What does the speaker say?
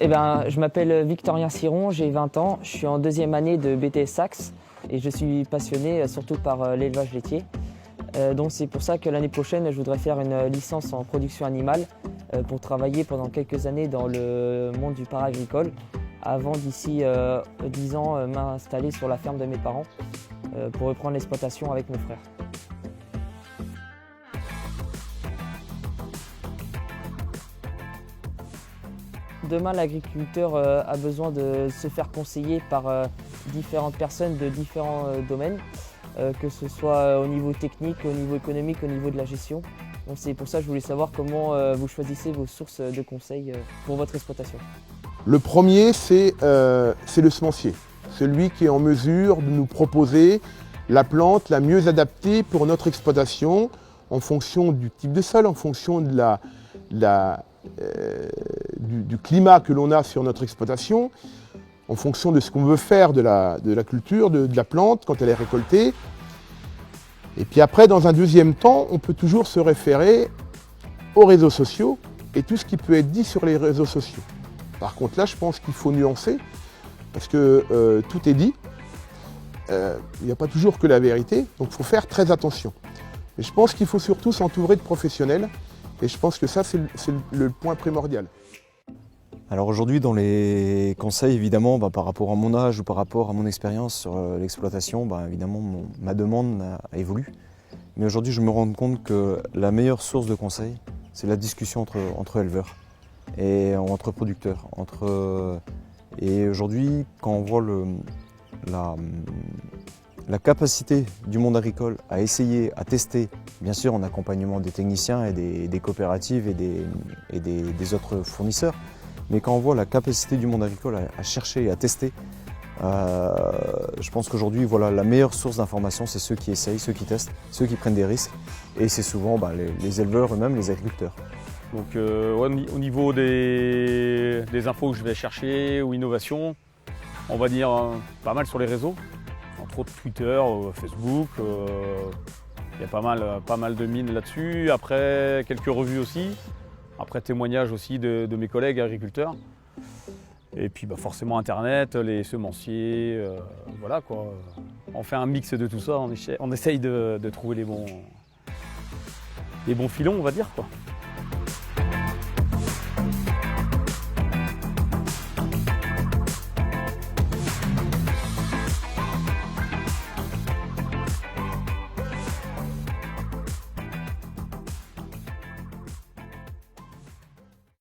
Je m'appelle Victorien Siron, j'ai 20 ans, je suis en deuxième année de BTS Sax et je suis passionné surtout par l'élevage laitier. Donc c'est pour ça que l'année prochaine, je voudrais faire une licence en production animale pour travailler pendant quelques années dans le monde du para-agricole avant d'ici 10 ans m'installer sur la ferme de mes parents pour reprendre l'exploitation avec mes frères. Demain, l'agriculteur a besoin de se faire conseiller par différentes personnes de différents domaines, que ce soit au niveau technique, au niveau économique, au niveau de la gestion. Donc c'est pour ça que je voulais savoir comment vous choisissez vos sources de conseils pour votre exploitation. Le premier, c'est le semencier, celui qui est en mesure de nous proposer la plante la mieux adaptée pour notre exploitation en fonction du type de sol, en fonction de du climat que l'on a sur notre exploitation, en fonction de ce qu'on veut faire de la culture, de la plante quand elle est récoltée. Et puis après, dans un deuxième temps, on peut toujours se référer aux réseaux sociaux et tout ce qui peut être dit sur les réseaux sociaux. Par contre là, je pense qu'il faut nuancer, parce que tout est dit. Il n'y a pas toujours que la vérité, donc il faut faire très attention. Et je pense qu'il faut surtout s'entourer de professionnels, et je pense que ça, c'est le point primordial. Alors aujourd'hui, dans les conseils, évidemment, par rapport à mon âge ou par rapport à mon expérience sur l'exploitation, évidemment, ma demande a évolué. Mais aujourd'hui, je me rends compte que la meilleure source de conseils, c'est la discussion entre éleveurs et entre producteurs. Et aujourd'hui, quand on voit la capacité du monde agricole à essayer, à tester, bien sûr en accompagnement des techniciens et des coopératives et des autres fournisseurs, mais quand on voit la capacité du monde agricole à chercher et à tester, je pense qu'aujourd'hui, voilà, la meilleure source d'information, c'est ceux qui essayent, ceux qui testent, ceux qui prennent des risques, et c'est souvent les éleveurs eux-mêmes, les agriculteurs. Donc au niveau des infos que je vais chercher ou innovation, on va dire pas mal sur les réseaux, entre autres Twitter, Facebook, il y a pas mal de mines là-dessus. Après, quelques revues aussi, après témoignages aussi de mes collègues agriculteurs. Et puis forcément Internet, les semenciers, voilà quoi. On fait un mix de tout ça, on essaye de trouver les bons filons, on va dire quoi.